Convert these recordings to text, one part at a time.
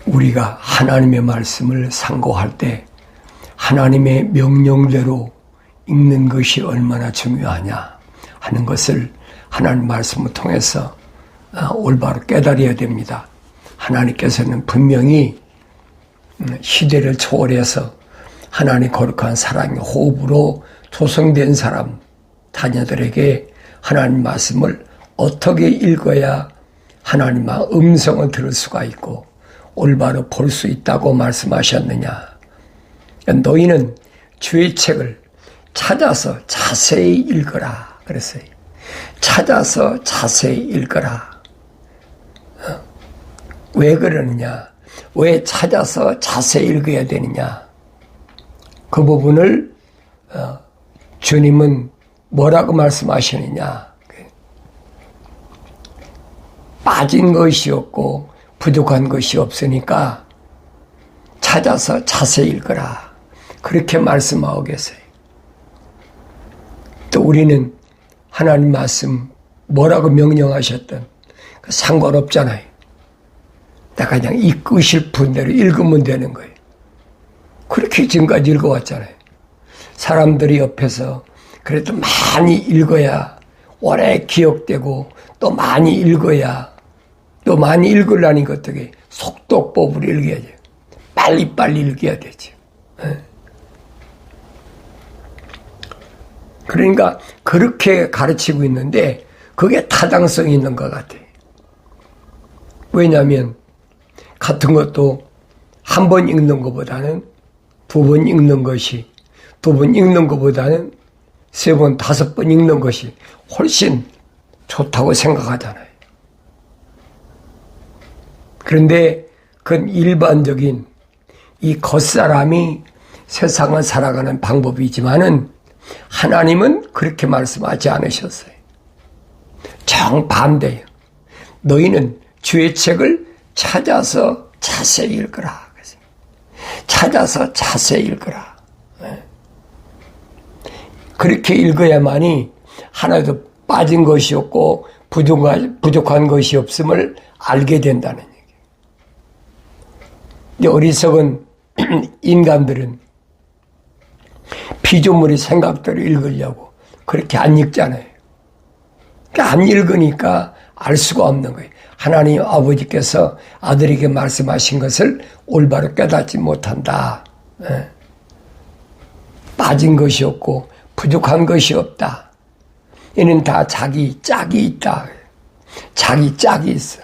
우리가 하나님의 말씀을 상고할 때 하나님의 명령대로 읽는 것이 얼마나 중요하냐 하는 것을 하나님 말씀을 통해서 올바로 깨달아야 됩니다. 하나님께서는 분명히 시대를 초월해서 하나님 거룩한 사랑의 호흡으로 조성된 사람, 자녀들에게 하나님 말씀을 어떻게 읽어야 하나님의 음성을 들을 수가 있고 올바로 볼 수 있다고 말씀하셨느냐. 너희는 주의 책을 찾아서 자세히 읽어라 그랬어요. 찾아서 자세히 읽어라. 왜 그러느냐? 왜 찾아서 자세히 읽어야 되느냐? 그 부분을 주님은 뭐라고 말씀하시느냐? 빠진 것이 없고 부족한 것이 없으니까 찾아서 자세히 읽어라. 그렇게 말씀하고 계세요. 또 우리는 하나님 말씀 뭐라고 명령하셨든 상관없잖아요. 내가 그냥 읽으실 분대로 읽으면 되는 거예요. 그렇게 지금까지 읽어왔잖아요. 사람들이 옆에서 그래도 많이 읽어야 오래 기억되고 또 많이 읽어야 또 많이 읽으려니까 어떻게 속도법으로 읽어야죠. 빨리빨리 읽어야 되죠. 그러니까 그렇게 가르치고 있는데 그게 타당성이 있는 것 같아요. 왜냐하면 같은 것도 한 번 읽는 것보다는 두 번 읽는 것이, 두 번 읽는 것보다는 세 번, 다섯 번 읽는 것이 훨씬 좋다고 생각하잖아요. 그런데 그건 일반적인 이 겉사람이 세상을 살아가는 방법이지만은 하나님은 그렇게 말씀하지 않으셨어요. 정반대예요. 너희는 주의 책을 찾아서 자세히 읽으라. 찾아서 자세히 읽으라. 그렇게 읽어야만이 하나도 빠진 것이 없고 부족한 것이 없음을 알게 된다는 얘기예요. 근데 어리석은 인간들은 피조물의 생각대로 읽으려고 그렇게 안 읽잖아요. 그러니까 안 읽으니까 알 수가 없는 거예요. 하나님 아버지께서 아들에게 말씀하신 것을 올바로 깨닫지 못한다. 빠진 것이 없고 부족한 것이 없다. 이는 다 자기 짝이 있다. 자기 짝이 있어.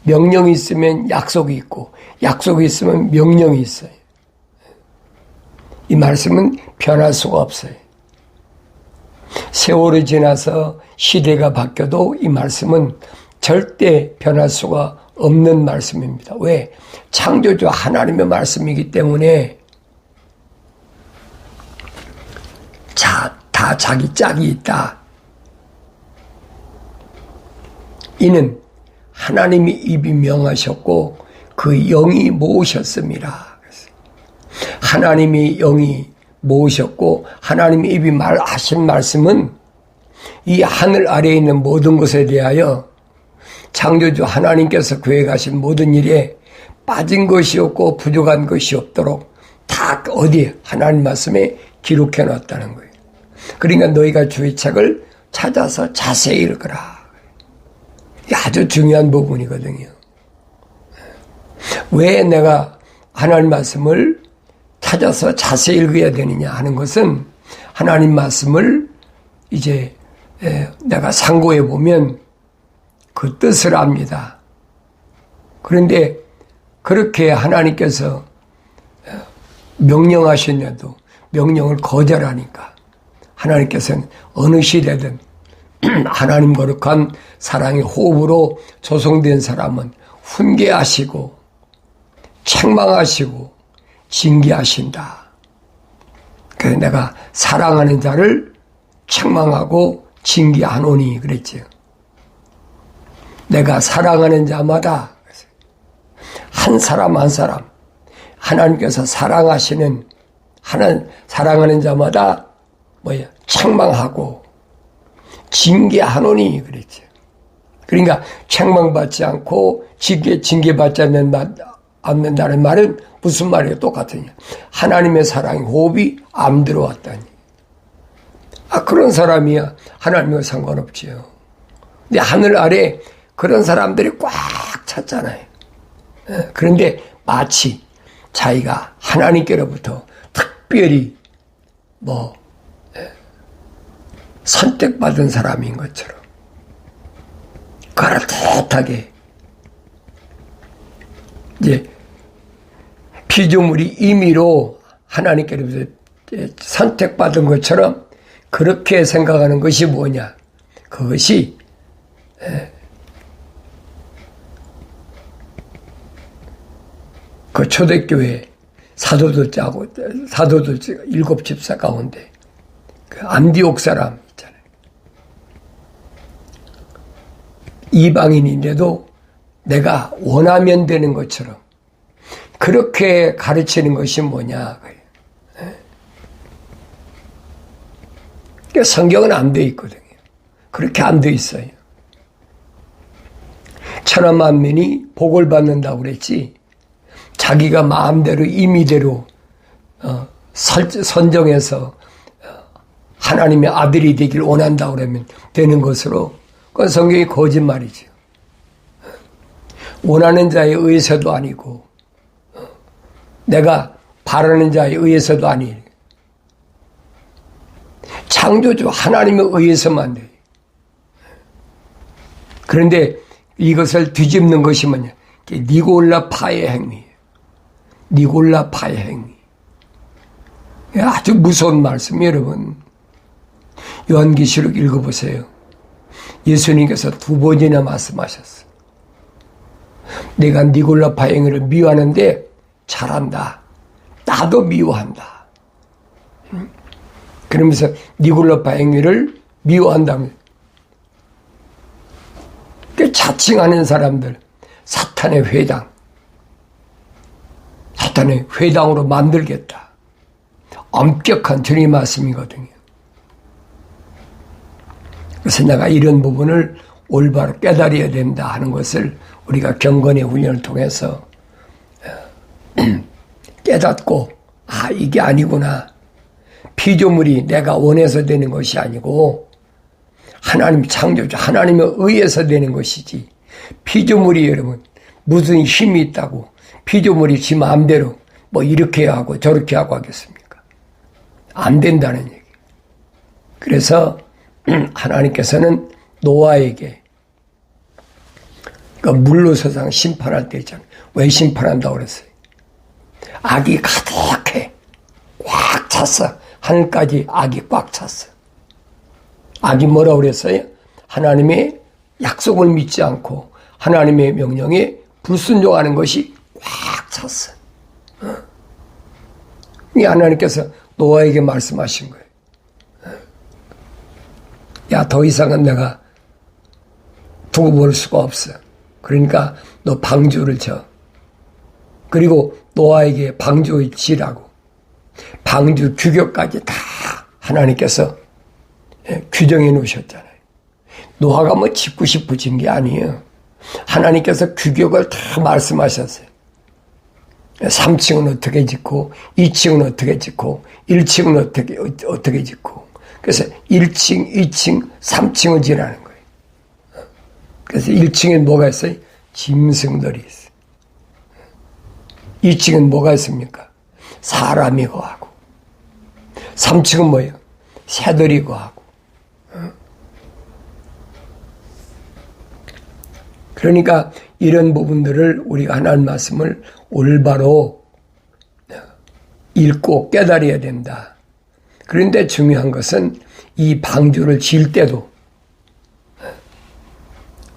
명령이 있으면 약속이 있고 약속이 있으면 명령이 있어요. 이 말씀은 변할 수가 없어요. 세월이 지나서 시대가 바뀌어도 이 말씀은 절대 변할 수가 없는 말씀입니다. 왜? 창조주 하나님의 말씀이기 때문에 다 자기 짝이 있다. 이는 하나님이 입이 명하셨고 그 영이 모으셨습니다. 하나님이 영이 모으셨고 하나님의 입이 말하신 말씀은 이 하늘 아래에 있는 모든 것에 대하여 창조주 하나님께서 계획하신 모든 일에 빠진 것이 없고 부족한 것이 없도록 다 어디에 하나님 말씀에 기록해 놨다는 거예요. 그러니까 너희가 주의 책을 찾아서 자세히 읽으라. 이게 아주 중요한 부분이거든요. 왜 내가 하나님 말씀을 찾아서 자세히 읽어야 되느냐 하는 것은 하나님 말씀을 이제 내가 상고해 보면 그 뜻을 압니다. 그런데 그렇게 하나님께서 명령하셨냐도 명령을 거절하니까 하나님께서는 어느 시대든 하나님 거룩한 사랑의 호흡으로 조성된 사람은 훈계하시고 책망하시고 징계하신다. 그래서 내가 사랑하는 자를 책망하고 징계하노니 그랬죠. 내가 사랑하는 자마다 한 사람 한 사람 하나님께서 사랑하시는 사랑하는 자마다 책망하고 징계하노니 그랬죠. 그러니까 책망받지 않고 징계받지 않는 않는다는 말은 무슨 말이에요? 똑같으냐. 하나님의 사랑이 호흡이 안 들어왔다니. 그런 사람이야 하나님과 상관없지요. 근데 하늘 아래 그런 사람들이 꽉 찼잖아요. 그런데 마치 자기가 하나님께로부터 특별히 선택받은 사람인 것처럼 그럴듯하게 이제 피조물이 임의로 하나님께로부터 선택받은 것처럼 그렇게 생각하는 것이 뭐냐? 그것이 그 초대교회 사도들 일곱 집사 가운데 그 안디옥 사람 있잖아요. 이방인인데도 내가 원하면 되는 것처럼 그렇게 가르치는 것이 뭐냐? 성경은 안 돼 있거든요. 그렇게 안 돼 있어요. 천하만민이 복을 받는다고 그랬지 자기가 마음대로 임의대로 선정해서 하나님의 아들이 되길 원한다고 그러면 되는 것으로 그건 성경이 거짓말이죠. 원하는 자에 의해서도 아니고 내가 바라는 자에 의해서도 아니에요. 창조주 하나님에 의해서만 돼요. 그런데 이것을 뒤집는 것이 뭐냐? 니골라파의 행위예요. 니골라파의 행위. 아주 무서운 말씀, 여러분. 요한계시록 읽어보세요. 예수님께서 2번이나 말씀하셨어요. 내가 니골라파의 행위를 미워하는데 잘한다. 나도 미워한다. 그러면서 니골라파 행위를 미워한다면 자칭하는 사람들 사탄의 회당으로 만들겠다. 엄격한 주님 말씀이거든요. 그래서 내가 이런 부분을 올바로 깨달아야 된다 하는 것을 우리가 경건의 훈련을 통해서 깨닫고 이게 아니구나. 피조물이 내가 원해서 되는 것이 아니고 하나님 창조주 하나님에 의해서 되는 것이지 피조물이 여러분 무슨 힘이 있다고 피조물이 지 마음대로 이렇게 하고 저렇게 하고 하겠습니까? 안 된다는 얘기. 그래서 하나님께서는 노아에게 물로 세상 심판할 때 있잖아요. 왜 심판한다고 그랬어요? 악이 가득해. 꽉 찼어. 하늘까지 악이 꽉 찼어. 악이 뭐라고 그랬어요? 하나님의 약속을 믿지 않고 하나님의 명령에 불순종하는 것이 꽉 찼어. 이 하나님께서 노아에게 말씀하신 거예요. 야, 더 이상은 내가 두고 볼 수가 없어. 그러니까 너 방주를 쳐. 그리고 노아에게 방주를 지라고. 방주 규격까지 다 하나님께서 규정해 놓으셨잖아요. 노아가 짓고 싶어진 게 아니에요. 하나님께서 규격을 다 말씀하셨어요. 3층은 어떻게 짓고 2층은 어떻게 짓고 1층은 어떻게 짓고 그래서 1층, 2층, 3층을 지라는 거예요. 그래서 1층에 뭐가 있어요? 짐승들이 있어요. 2층은 뭐가 있습니까? 사람이 거하고 3층은 뭐예요? 새들이 거하고. 그러니까 이런 부분들을 우리가 하나님 말씀을 올바로 읽고 깨달아야 된다. 그런데 중요한 것은 방주를 지을 때도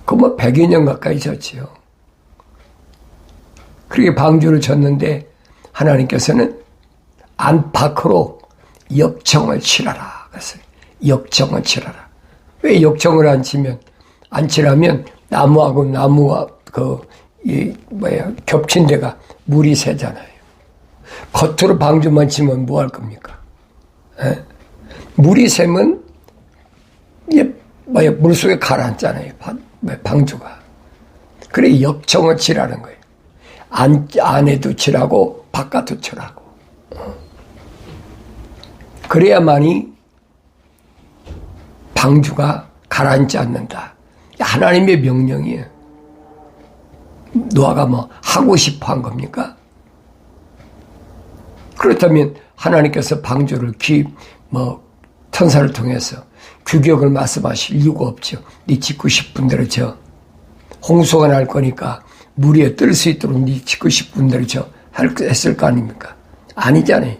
100여 년 가까이 졌지요. 그렇게 방주를 졌는데 하나님께서는 안팎으로 역청을 치라라. 그랬어요. 역청을 치라라. 왜 역청을 안 치라면 나무하고 나무가 겹친 데가 물이 새잖아요. 겉으로 방주만 치면 뭐 할 겁니까? 물이 새면 물속에 가라앉잖아요. 방주가. 그래 역청을 치라는 거예요. 안에도 칠하고 바깥도 칠하고. 그래야만이 방주가 가라앉지 않는다. 하나님의 명령이에요. 노아가 뭐 하고 싶어 한 겁니까? 그렇다면 하나님께서 방주를 천사를 통해서 규격을 말씀하실 이유가 없죠. 네 짓고 싶은 대로 홍수가 날 거니까 물 위에 뜰 수 있도록 네 짓고 싶은 대로 했을 거 아닙니까? 아니잖아요.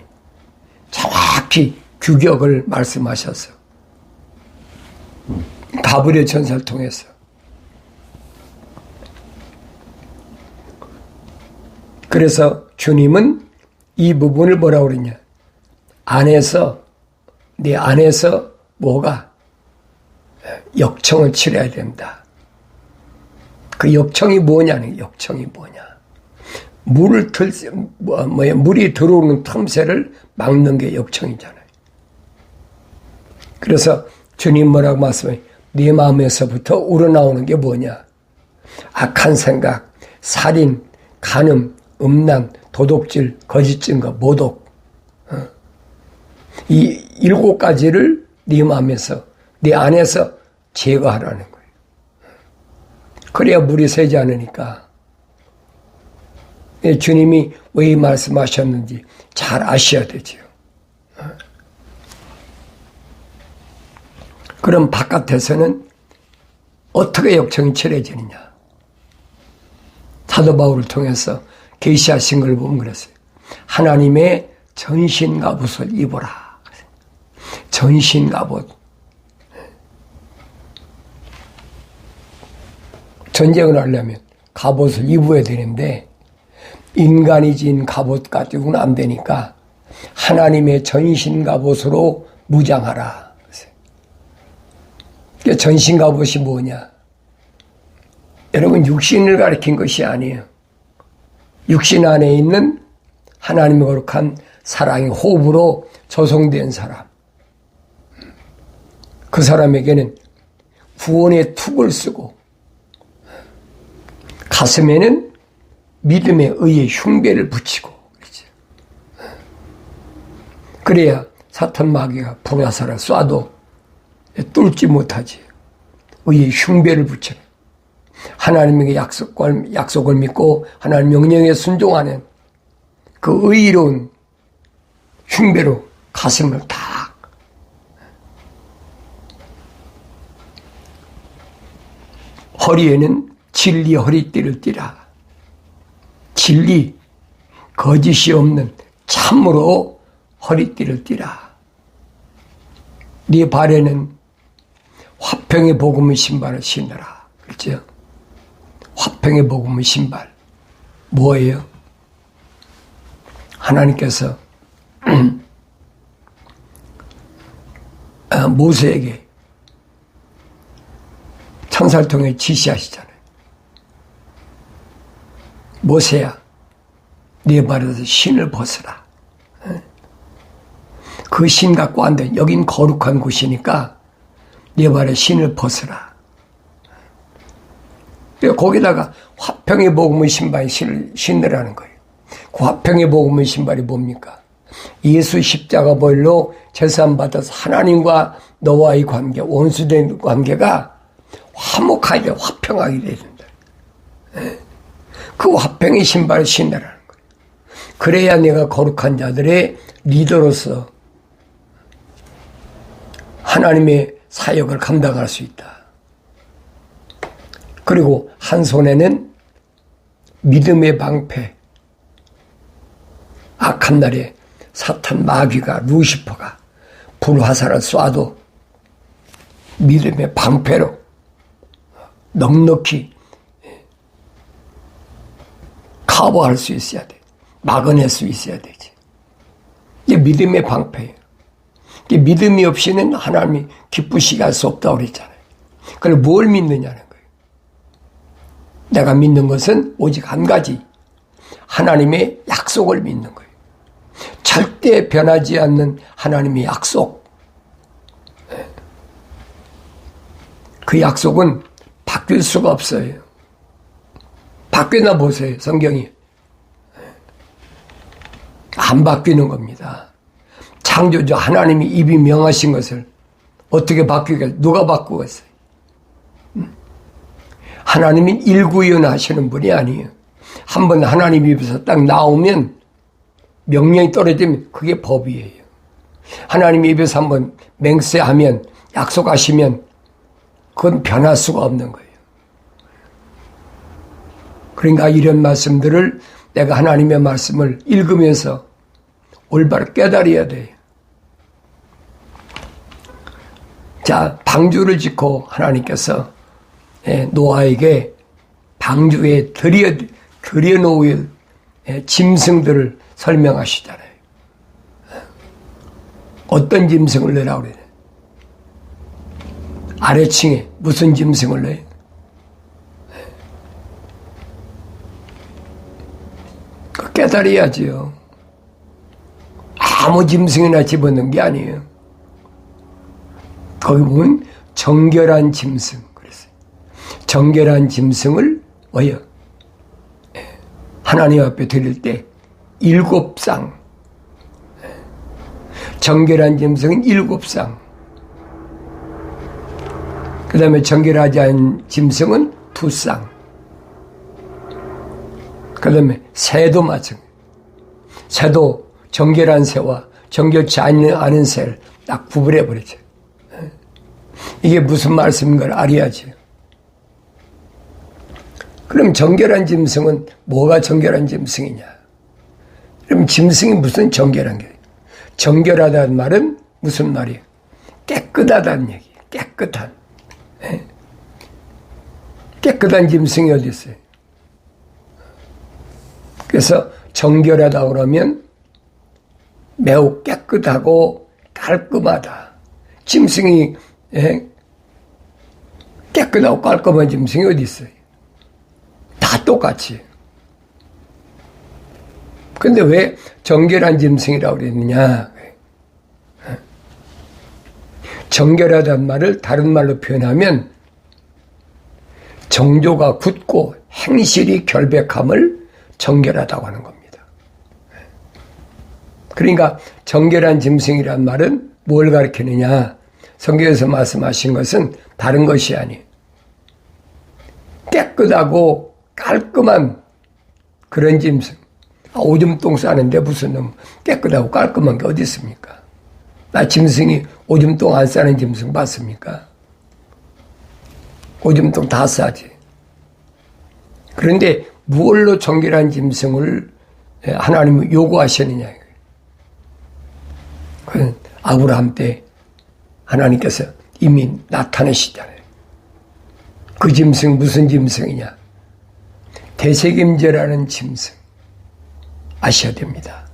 정확히 규격을 말씀하셔서 가브리엘 천사를 통해서. 그래서 주님은 이 부분을 뭐라고 그러냐? 내 안에서 뭐가? 역청을 치러야 된다. 그 역청이 뭐냐는 역청이 뭐냐? 물이 들어오는 틈새를 막는 게 역청이잖아요. 그래서 주님 뭐라고 말씀해요? 네 마음에서부터 우러나오는 게 뭐냐? 악한 생각, 살인, 간음, 음란, 도둑질, 거짓 증거, 모독. 이 7가지를 네 마음에서, 네 안에서 제거하라는 거예요. 그래야 물이 새지 않으니까. 주님이 왜 말씀하셨는지 잘 아셔야 되죠. 그럼 바깥에서는 어떻게 역청이 칠해지느냐? 사도 바울을 통해서 계시하신 걸 보면 그랬어요. 하나님의 전신갑옷을 입어라. 전신갑옷. 전쟁을 하려면 갑옷을 입어야 되는데 인간이 진 갑옷 가지고는 안 되니까 하나님의 전신갑옷으로 무장하라. 전신갑옷이 뭐냐? 여러분, 육신을 가리킨 것이 아니에요. 육신 안에 있는 하나님의 거룩한 사랑의 호흡으로 조성된 사람. 그 사람에게는 구원의 툭을 쓰고 가슴에는 믿음의 의의 흉배를 붙이고 그렇죠. 그래야 사탄 마귀가 불화살을 쏴도 뚫지 못하지. 의의 흉배를 붙여 하나님의 약속을 믿고 하나님 명령에 순종하는 그 의로운 흉배로 가슴을 딱 허리에는 진리 허리띠를 띠라. 진리, 거짓이 없는 참으로 허리띠를 띠라. 네 발에는 화평의 복음의 신발을 신으라. 그렇죠? 화평의 복음의 신발. 뭐예요? 하나님께서 모세에게 천사를 통해 지시하시잖아요. 모세야, 네 발에서 신을 벗으라. 그 신 갖고 안 돼. 여긴 거룩한 곳이니까 네 발에 신을 벗으라. 거기다가 화평의 복음의 신발 신으라는 거예요. 그 화평의 복음의 신발이 뭡니까? 예수 십자가 보혈로 제사함받아서 하나님과 너와의 관계, 원수된 관계가 화목하게 화평하게 돼야 된다. 그 화평의 신발을 신으라는 거예요. 그래야 내가 거룩한 자들의 리더로서 하나님의 사역을 감당할 수 있다. 그리고 한 손에는 믿음의 방패, 악한 날에 사탄 마귀가 루시퍼가 불화살을 쏴도 믿음의 방패로 넉넉히 커버할 수 있어야 돼. 막아낼 수 있어야 되지. 이게 믿음의 방패예요. 이게 믿음이 없이는 하나님이 기쁘시게 할 수 없다고 그랬잖아요. 그걸 뭘 믿느냐는 거예요. 내가 믿는 것은 오직 한 가지. 하나님의 약속을 믿는 거예요. 절대 변하지 않는 하나님의 약속. 그 약속은 바뀔 수가 없어요. 바뀌나 보세요. 성경이. 안 바뀌는 겁니다. 창조주 하나님이 입이 명하신 것을 어떻게 바뀌겠어요? 누가 바꾸겠어요? 하나님은 일구연하시는 분이 아니에요. 한번 하나님 입에서 딱 나오면 명령이 떨어지면 그게 법이에요. 하나님 입에서 한번 맹세하면 약속하시면 그건 변할 수가 없는 거예요. 그러니까 이런 말씀들을 내가 하나님의 말씀을 읽으면서 올바로 깨달아야 돼요. 자, 방주를 짓고 하나님께서 노아에게 방주에 들여놓을 짐승들을 설명하시잖아요. 어떤 짐승을 넣으라고 그래요? 아래층에 무슨 짐승을 넣어요? 깨달아야지요. 아무 짐승이나 집어넣은 게 아니에요. 거기 보면 정결한 짐승 그랬어요. 정결한 짐승을 뭐요? 하나님 앞에 드릴 때 7쌍. 정결한 짐승은 7쌍. 그 다음에 정결하지 않은 짐승은 2쌍. 그 다음에 새도 마찬가지. 새도 정결한 새와 정결치 않은 새를 딱 구분해버리죠. 이게 무슨 말씀인 걸 알아야지. 그럼 정결한 짐승은 뭐가 정결한 짐승이냐? 그럼 짐승이 무슨 정결한 게? 정결하다는 말은 무슨 말이에요? 깨끗하다는 얘기예요. 깨끗한. 깨끗한 짐승이 어디 있어요? 그래서 정결하다고 그러면 매우 깨끗하고 깔끔하다. 짐승이 깨끗하고 깔끔한 짐승이 어디 있어요? 다 똑같이. 근데 왜 정결한 짐승이라고 그랬느냐? 정결하다는 말을 다른 말로 표현하면 정조가 굳고 행실이 결백함을 정결하다고 하는 겁니다. 그러니까 정결한 짐승이란 말은 뭘 가리키느냐? 성경에서 말씀하신 것은 다른 것이 아니에요. 깨끗하고 깔끔한 그런 짐승. 오줌똥 싸는데 무슨 놈 깨끗하고 깔끔한 게 어디 있습니까? 나 짐승이 오줌똥 안 싸는 짐승 봤습니까? 오줌똥 다 싸지. 그런데 무엇로 정결한 짐승을 하나님이 요구하시느냐. 그건 아브라함 때 하나님께서 이미 나타내시잖아요. 그 짐승 무슨 짐승이냐? 대책임제라는 짐승 아셔야 됩니다.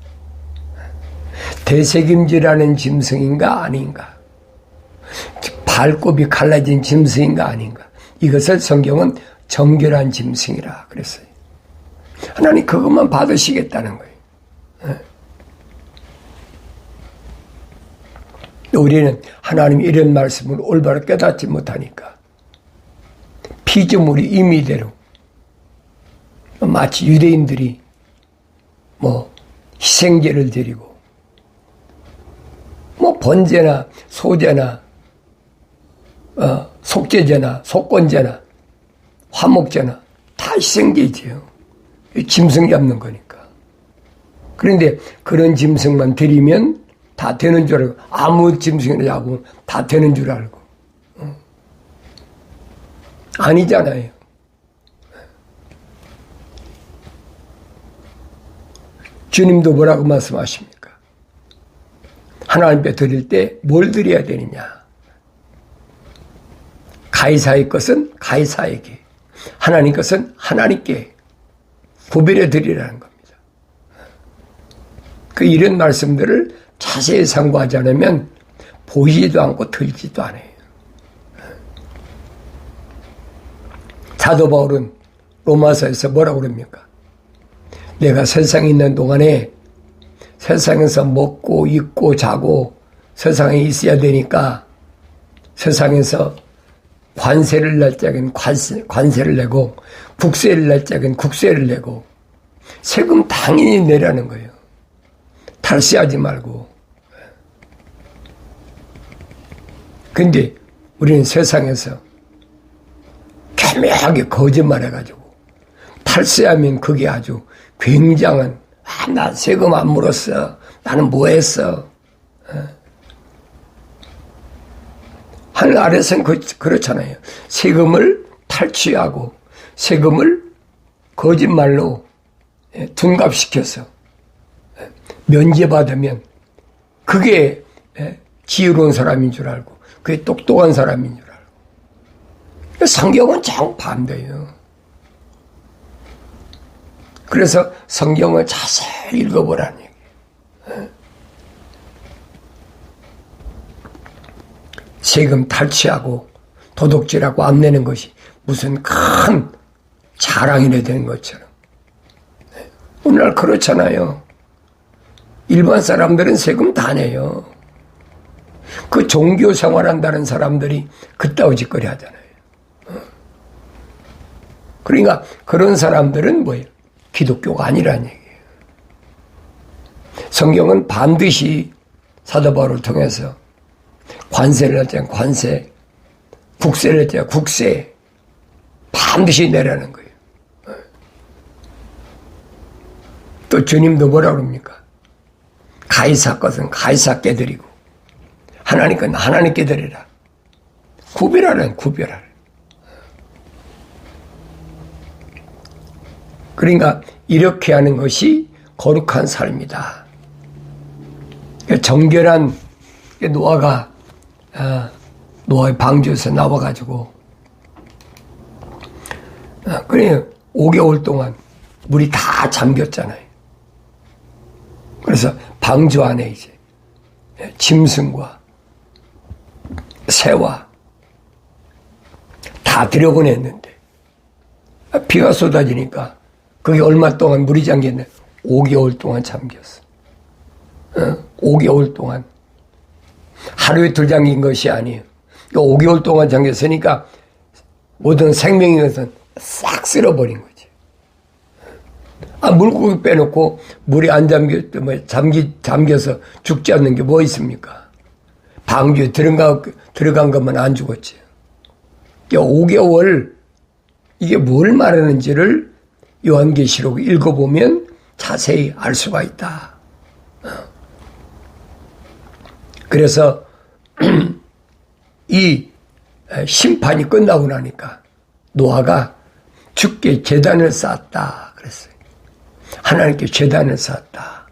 대책임제라는 짐승인가 아닌가? 발굽이 갈라진 짐승인가 아닌가? 이것을 성경은 정결한 짐승이라 그랬어요. 하나님 그것만 받으시겠다는 거예요. 우리는 하나님이 이런 말씀을 올바로 깨닫지 못하니까 피조물이 임의대로 마치 유대인들이 희생제를 드리고 번제나 소제나 속죄제나 속건제나 화목제나 다 희생제지요. 짐승 잡는 거니까. 그런데 그런 짐승만 드리면 다 되는 줄 알고 아무 짐승이나 잡으면 다 되는 줄 알고 아니잖아요. 주님도 뭐라고 말씀하십니까? 하나님 앞에 드릴 때 뭘 드려야 되느냐? 가이사의 것은 가이사에게, 하나님 것은 하나님께 구별해 드리라는 겁니다. 이런 말씀들을 자세히 상고하지 않으면 보이지도 않고 들지도 않아요. 사도 바울은 로마서에서 뭐라고 그럽니까? 내가 세상에 있는 동안에 세상에서 먹고 입고 자고 세상에 있어야 되니까 세상에서 관세를 낼 적엔 관세를 내고 국세를 낼 적엔 국세를 내고 세금 당연히 내라는 거예요. 탈세하지 말고. 근데 우리는 세상에서 교묘하게 거짓말해가지고 탈세하면 그게 아주 굉장한, 나 세금 안 물었어, 나는 뭐 했어. 하늘 아래서는 그렇잖아요. 세금을 탈취하고 세금을 거짓말로 둔갑시켜서 면제받으면 그게 지혜로운 사람인 줄 알고 그게 똑똑한 사람인 줄 알고. 성경은 정반대예요. 그래서 성경을 자세히 읽어보라는 얘기예요. 세금 탈취하고 도둑질하고 안 내는 것이 무슨 큰 자랑이나 되는 것처럼. 오늘날 그렇잖아요. 일반 사람들은 세금 다 내요. 그 종교 생활한다는 사람들이 그따위 짓거리 하잖아요. 그러니까 그런 사람들은 뭐예요? 기독교가 아니라는 얘기예요. 성경은 반드시 사도 바울을 통해서 관세를 할 때는 관세, 국세를 할 때는 국세 반드시 내라는 거예요. 또 주님도 뭐라 그럽니까? 가이사 것은 가이사께 드리고 하나님 건 하나님께 드리라. 구별하라는 구별하라. 그러니까 이렇게 하는 것이 거룩한 삶이다. 정결한 노아가 노아의 방주에서 나와가지고 그래 5개월 동안 물이 다 잠겼잖아요. 그래서 방주 안에 이제 짐승과 새와 다 들여보냈는데 비가 쏟아지니까 그게 얼마 동안 물이 잠겼네? 5개월 동안 잠겼어. 5개월 동안. 하루 이틀 잠긴 것이 아니에요. 5개월 동안 잠겼으니까 모든 생명인 것은 싹 쓸어버린 거지. 물고기 빼놓고 물이 안 잠겨서 죽지 않는 게 뭐 있습니까? 방주에 들어간 것만 안 죽었지. 5개월, 이게 뭘 말하는지를 요한계시록 읽어보면 자세히 알 수가 있다. 그래서 이 심판이 끝나고 나니까 노아가 주께 제단을 쌓았다 그랬어요. 하나님께 제단을 쌓았다.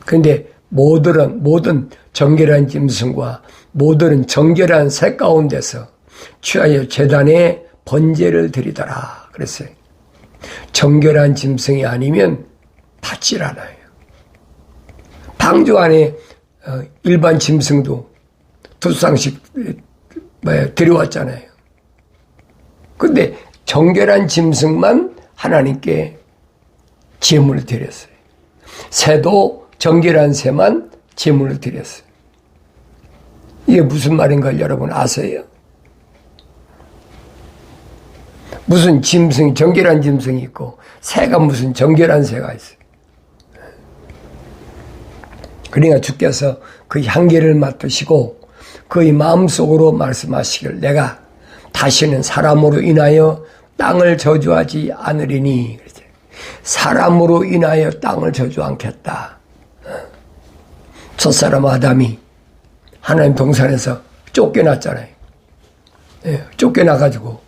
그런데 모든 정결한 짐승과 모든 정결한 새 가운데서 취하여 제단에 번제를 드리더라 그랬어요. 정결한 짐승이 아니면 받질 않아요. 방주 안에 일반 짐승도 두 쌍씩 들여왔잖아요. 근데 정결한 짐승만 하나님께 제물을 드렸어요. 새도 정결한 새만 제물을 드렸어요. 이게 무슨 말인가 여러분 아세요? 무슨 짐승, 정결한 짐승이 있고 새가 무슨 정결한 새가 있어요. 그러니까 주께서 그 향기를 맡으시고 그의 마음속으로 말씀하시길 내가 다시는 사람으로 인하여 땅을 저주하지 않으리니 사람으로 인하여 땅을 저주 않겠다. 첫사람 아담이 하나님 동산에서 쫓겨났잖아요. 쫓겨나가지고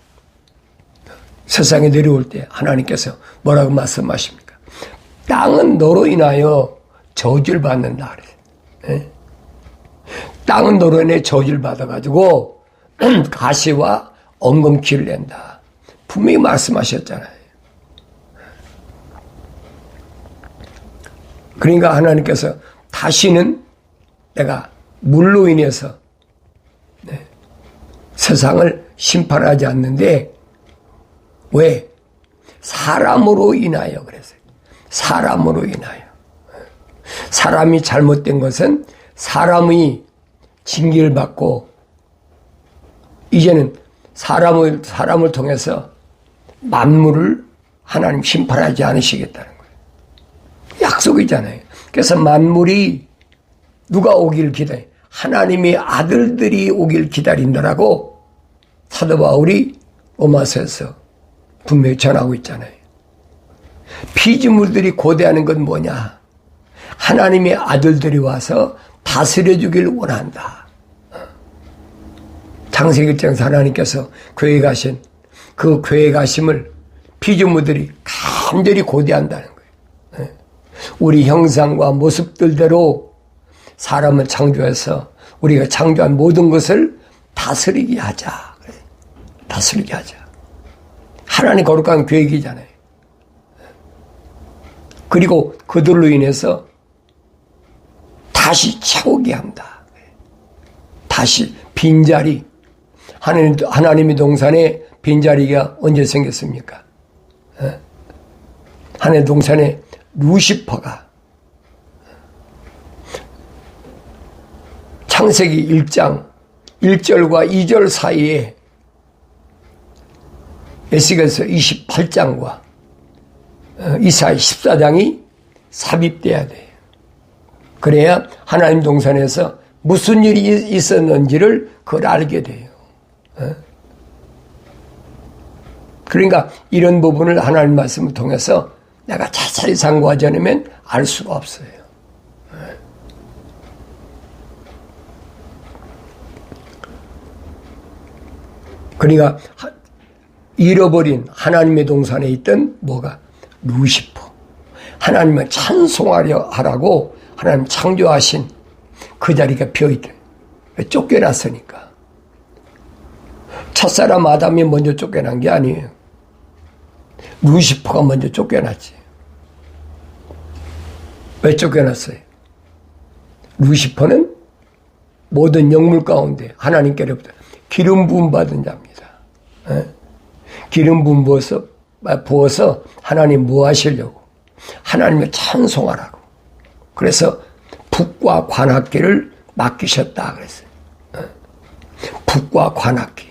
세상에 내려올 때 하나님께서 뭐라고 말씀하십니까? 땅은 너로 인하여 저주를 받는다 그래요. 땅은 너로 인해 저주를 받아가지고 가시와 엉겅퀴를 낸다. 분명히 말씀하셨잖아요. 그러니까 하나님께서 다시는 내가 물로 인해서 세상을 심판하지 않는데 왜? 사람으로 인하여 그랬어요. 사람으로 인하여. 사람이 잘못된 것은 사람의 징계를 받고 이제는 사람을 통해서 만물을 하나님 심판하지 않으시겠다는 거예요. 약속이잖아요. 그래서 만물이 누가 오길 기다려? 하나님의 아들들이 오길 기다린다라고 사도 바울이 로마서에서 분명히 전하고 있잖아요. 피조물들이 고대하는 건 뭐냐? 하나님의 아들들이 와서 다스려주길 원한다. 창세기 1장에서 하나님께서 교회에 가신 그 교회에 가심을 피조물들이 간절히 고대한다는 거예요. 우리 형상과 모습들대로 사람을 창조해서 우리가 창조한 모든 것을 다스리게 하자. 다스리게 하자. 하나님 거룩한 계획이잖아요. 그리고 그들로 인해서 다시 채우게 한다. 다시 빈자리. 하나님의 동산에 빈자리가 언제 생겼습니까? 하나님의 동산에 루시퍼가 창세기 1장 1절과 2절 사이에 에스겔서 28장과 이사야 14장이 삽입돼야 돼요. 그래야 하나님 동산에서 무슨 일이 있었는지를 그걸 알게 돼요. 그러니까 이런 부분을 하나님 말씀을 통해서 내가 자세히 상고하지 않으면 알 수가 없어요. 그러니까 잃어버린 하나님의 동산에 있던 뭐가? 루시퍼. 하나님을 찬송하려 하라고 하나님 창조하신 그 자리가 비어있대. 쫓겨났으니까. 첫사람 아담이 먼저 쫓겨난 게 아니에요. 루시퍼가 먼저 쫓겨났지. 왜 쫓겨났어요? 루시퍼는 모든 영물 가운데 하나님께로부터 기름 부음 받은 자입니다. 기름 부음 부어서 하나님 뭐 하시려고? 하나님을 찬송하라고. 그래서 북과 관악기를 맡기셨다 그랬어요. 북과 관악기.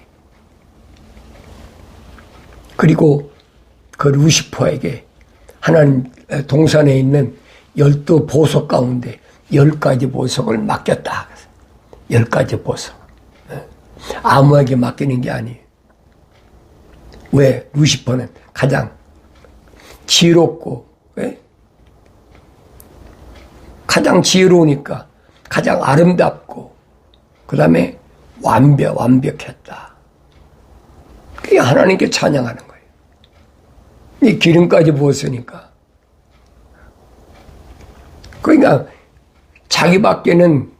그리고 그 루시퍼에게 하나님 동산에 있는 12보석 가운데 10가지 보석을 맡겼다. 10가지 보석. 아무에게 맡기는 게 아니에요. 왜? 루시퍼는 가장 지혜롭고, 왜? 가장 지혜로우니까 가장 아름답고, 그 다음에 완벽했다. 그게 하나님께 찬양하는 거예요. 이 기름까지 부었으니까. 그러니까 자기 밖에는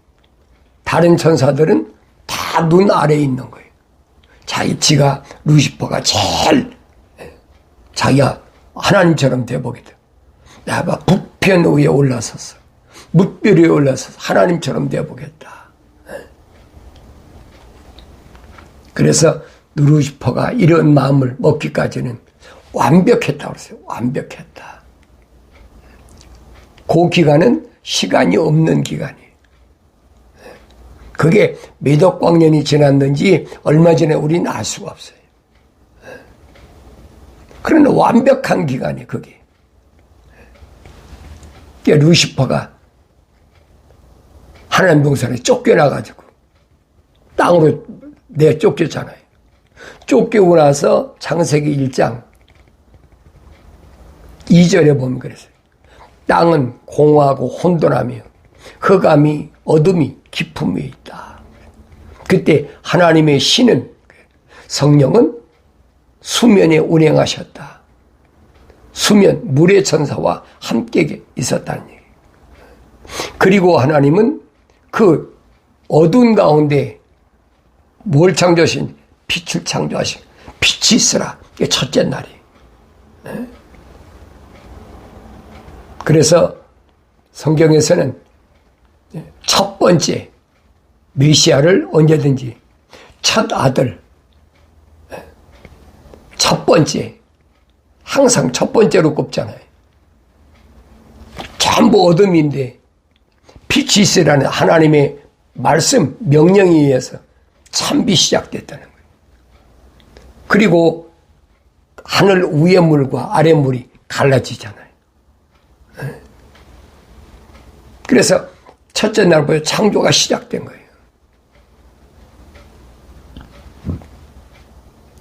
다른 천사들은 다 눈 아래에 있는 거예요. 지가 루시퍼가 제일 자기가 하나님처럼 돼보겠다. 내가 북편 위에 올라섰어. 뭇별 위에 올라서서 하나님처럼 돼보겠다. 그래서 루시퍼가 이런 마음을 먹기까지는 완벽했다고 그랬어요. 완벽했다. 그 기간은 시간이 없는 기간이에요. 그게 몇 억 광년이 지났는지 얼마 전에 우리는 알 수가 없어요. 그러나 완벽한 기간이에요, 그게. 루시퍼가 하나님 동산에 쫓겨나가지고 땅으로 내쫓겼잖아요. 쫓기고 나서 창세기 1장 2절에 보면 그랬어요. 땅은 공허하고 혼돈하며 흑암이 어둠이 깊음에 있다. 그때 하나님의 신은 성령은 수면에 운행하셨다. 수면 물의 천사와 함께 있었다는 얘기예요. 그리고 하나님은 그 어두운 가운데 뭘 창조하신? 빛을 창조하신. 빛이 있으라. 이게 첫째 날이에요. 그래서 성경에서는 첫 번째 메시아를 언제든지 첫 아들, 첫 번째, 항상 첫 번째로 꼽잖아요. 전부 어둠인데 빛이 있으라는 하나님의 말씀, 명령에 의해서 참빛이 시작됐다는 거예요. 그리고 하늘 위의 물과 아래 물이 갈라지잖아요. 그래서 첫째 날부터 창조가 시작된 거예요.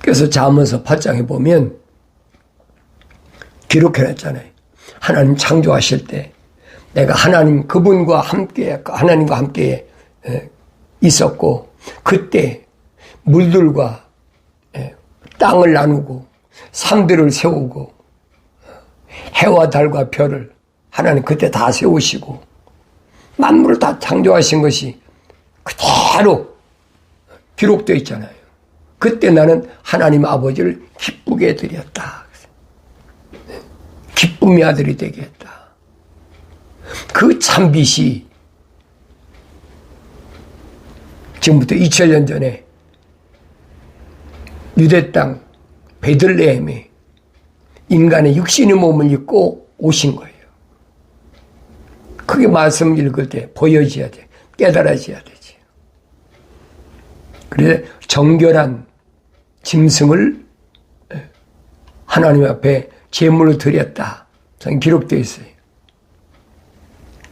그래서 잠언서 8장에 보면 기록해놨잖아요. 하나님 창조하실 때 내가 그분과 함께, 하나님과 함께 있었고, 그때 물들과 땅을 나누고 산들을 세우고 해와 달과 별을 하나님 그때 다 세우시고 만물을 다 창조하신 것이 그대로 기록되어 있잖아요. 그때 나는 하나님 아버지를 기쁘게 해드렸다. 기쁨의 아들이 되게 했다. 그 참빛이 지금부터 2000년 전에 유대 땅 베들레헴에 인간의 육신의 몸을 입고 오신 거예요. 그게 말씀 읽을 때 보여져야 돼. 깨달아져야 되지. 그래서 정결한 짐승을 하나님 앞에 제물로 드렸다. 저는 기록되어 있어요.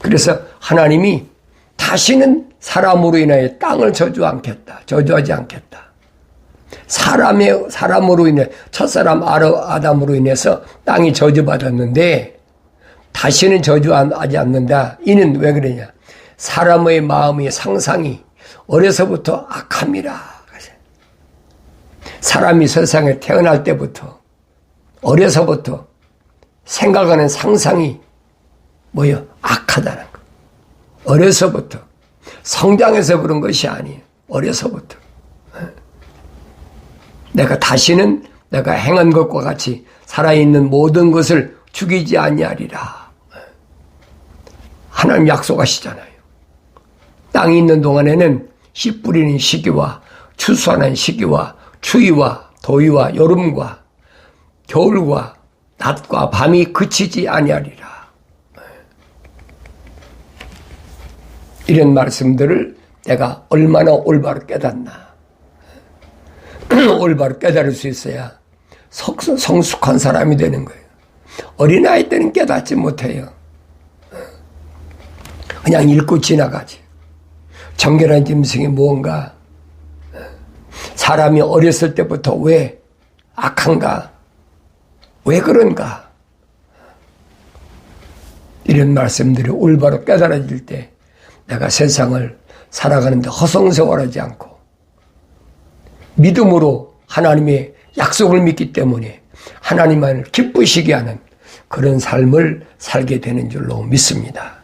그래서 하나님이 다시는 사람으로 인하여 땅을 저주하지 않겠다. 사람으로 인해 첫사람 아담으로 인해서 땅이 저주받았는데 다시는 저주하지 않는다. 이는 왜 그러냐? 사람의 마음의 상상이 어려서부터 악함이라. 사람이 세상에 태어날 때부터 어려서부터 생각하는 상상이 악하다는 거. 어려서부터. 성장해서 그런 것이 아니에요. 어려서부터. 내가 다시는 내가 행한 것과 같이 살아있는 모든 것을 죽이지 아니하리라. 하나님 약속하시잖아요. 땅이 있는 동안에는 씨 뿌리는 시기와 추수하는 시기와 추위와 더위와 여름과 겨울과 낮과 밤이 그치지 아니하리라. 이런 말씀들을 내가 얼마나 올바로 깨닫나. 올바로 깨달을 수 있어야 성숙한 사람이 되는 거예요. 어린아이 때는 깨닫지 못해요. 그냥 읽고 지나가지. 정결한 짐승이 무언가, 사람이 어렸을 때부터 왜 악한가, 왜 그런가, 이런 말씀들이 올바로 깨달아질 때 내가 세상을 살아가는데 허송세월하지 않고 믿음으로 하나님의 약속을 믿기 때문에 하나님만을 기쁘시게 하는 그런 삶을 살게 되는 줄로 믿습니다.